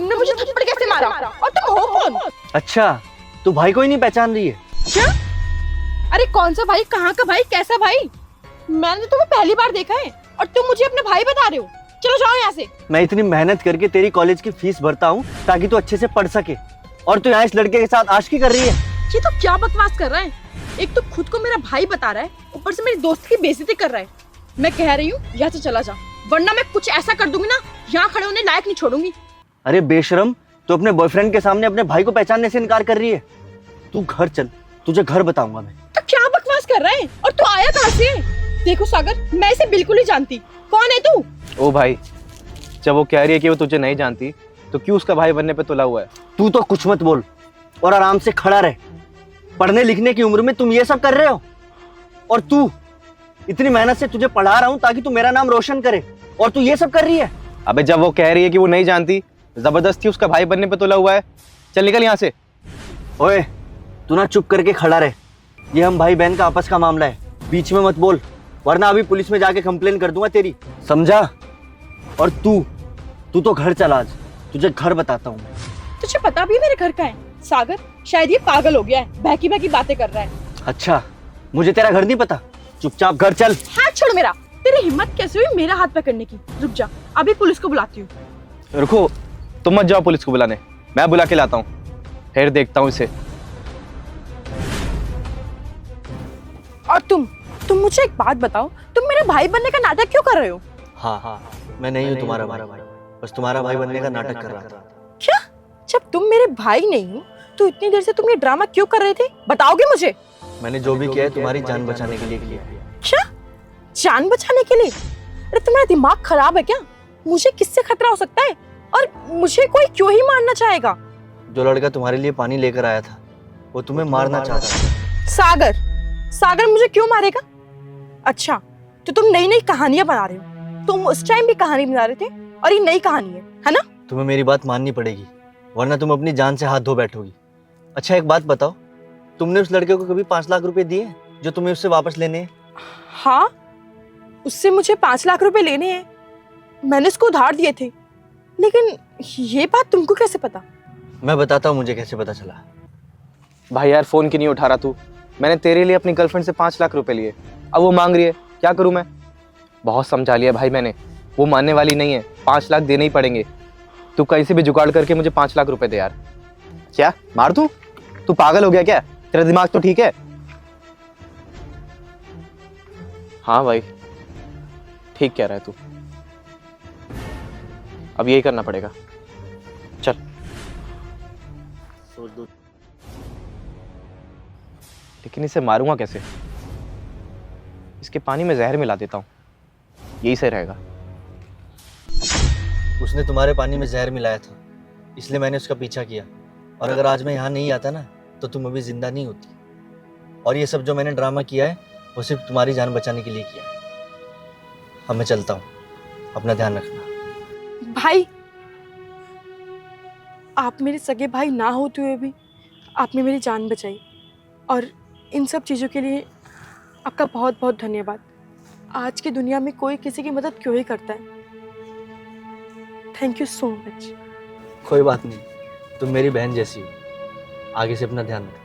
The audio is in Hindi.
तुमने मुझे थप्पड़ कैसे मारा और तुम हो कौन? अच्छा, तू भाई को ही नहीं पहचान रही है? क्या? अरे कौन सा भाई, कहाँ का भाई, कैसा भाई? मैंने तो तुम्हें पहली बार देखा है और तुम मुझे अपने भाई बता रहे हो। चलो जाओ यहाँ से। मैं इतनी मेहनत करके तेरी कॉलेज की फीस भरता हूँ ताकि तू अच्छे से पढ़ सके, और तू यहाँ इस लड़के के साथ आशिकी कर रही है। ये तो क्या बकवास कर रहा है? एक तो खुद को मेरा भाई बता रहा है, ऊपर से मेरी दोस्त की बेइज्जती कर रहा है। मैं कह रही हूँ यहाँ से चला जा, वरना मैं कुछ ऐसा कर दूंगी ना, यहाँ खड़े होने लायक नहीं छोड़ूंगी। अरे बेशरम, तू अपने बॉयफ्रेंड के सामने अपने भाई को पहचानने से इनकार कर रही है। तू घर चल, तुझे घर बताऊंगा मैं। तो क्या बकवास कर रहा है? और तू आया कहाँ से? देखो सागर, मैं इसे बिल्कुल नहीं जानती। कौन है तू? ओ भाई, जब वो कह रही है कि वो तुझे नहीं जानती तो क्यों उसका भाई बनने पे तुला हुआ है? तू तो कुछ मत बोल और आराम से खड़ा रह। पढ़ने लिखने की उम्र में तुम ये सब कर रहे हो, और तू इतनी मेहनत से तुझे पढ़ा रहा हूँ ताकि तू मेरा नाम रोशन करे, और तू ये सब कर रही है। अबे जब वो कह रही है कि वो नहीं जानती, जबरदस्ती उसका भाई बनने पे तुला हुआ है। चल निकल यहाँ से। ओए, तू ना चुप करके खड़ा रहे। ये हम भाई बहन का आपस का मामला है, बीच में मत बोल, वरना अभी पुलिस में जाके कंप्लेन कर दूंगा तेरी, समझा? और तू तो घर चल, आज तुझे घर बताता हूँ। तुझे पता भी मेरे घर का है? सागर, शायद ये पागल हो गया है, बहकी बहकी बातें कर रहा है। अच्छा, मुझे तेरा घर नहीं पता, चुपचाप घर चल। हाथ छोड़ मेरा। तेरी हिम्मत कैसे हुई मेरा हाथ पकड़ने की? रुक जा, अभी पुलिस को बुलाती हूँ। रुको, तुम मत जाओ पुलिस को बुलाने, मैं बुला के लाता हूँ, फिर देखता हूँ इसे। और तुम मुझे एक बात बताओ, तुम मेरे भाई बनने का नाटक क्यों कर रहे हो? हाँ, मैं नहीं हूँ तुम्हारा भाई, बस तुम्हारा भाई बनने का नाटक कर रहा था। क्या? जब तुम मेरे भाई नहीं हो तो इतनी देर से तुम ये ड्रामा क्यों कर रहे थे? बताओगे मुझे? मैंने जो भी किया है तुम्हारी जान बचाने के लिए किया है। क्या? जान बचाने के लिए? अरे तुम्हारा दिमाग खराब है क्या? मुझे किससे खतरा हो सकता है, और मुझे कोई क्यों ही मारना चाहेगा? जो लड़का तुम्हारे लिए पानी लेकर आया था वो तुम्हें मारना चाहता था। सागर मुझे क्यों मारेगा? अच्छा, तो तुम नई नई कहानियां बना रहे हो। तुम उस टाइम भी कहानी बना रहे थे और ये नई कहानी है ना? तुम्हें मेरी बात माननी पड़ेगी, वरना तुम अपनी जान से हाथ धो बैठोगी। अच्छा एक बात बताओ, तुमने उस लड़के को कभी 5 लाख रुपए दिए जो तुम्हें उससे वापस लेने हैं? हाँ, उससे मुझे 5 लाख रुपए लेने हैं। मैंने उसको उधार दिए थे, लेकिन ये बात तुमको कैसे पता? मैं बताता हूँ मुझे कैसे पता चला। भाई यार, फोन क्यों नहीं उठा रहा तू? मैंने तेरे लिए अपनी गर्लफ्रेंड से 5 लाख रुपए लिए, अब वो मांग रही है, क्या करूं मैं? बहुत समझा लिया भाई मैंने, वो मानने वाली नहीं है, 5 लाख देने ही पड़ेंगे। तू कहीं से भी जुगाड़ करके मुझे 5 लाख रुपए दे यार। क्या मार दूं? तू पागल हो गया क्या? तेरा दिमाग तो ठीक है? हाँ भाई, ठीक कह रहा है तू, अब यही करना पड़ेगा। चल। लेकिन इसे मारूंगा कैसे? इसके पानी में जहर मिला देता हूँ, यही सही रहेगा। उसने तुम्हारे पानी में जहर मिलाया था, इसलिए मैंने उसका पीछा किया, और अगर आज मैं यहाँ नहीं आता ना तो तुम अभी जिंदा नहीं होती। और ये सब जो मैंने ड्रामा किया है वो सिर्फ तुम्हारी जान बचाने के लिए किया है। अब मैं चलता हूँ, अपना ध्यान रखना। भाई, आप मेरे सगे भाई ना होते हुए भी आपने मेरी जान बचाई, और इन सब चीज़ों के लिए आपका बहुत बहुत धन्यवाद। आज की दुनिया में कोई किसी की मदद क्यों ही करता है। Thank you so much. कोई बात नहीं, तुम मेरी बहन जैसी हो। आगे से अपना ध्यान रखना।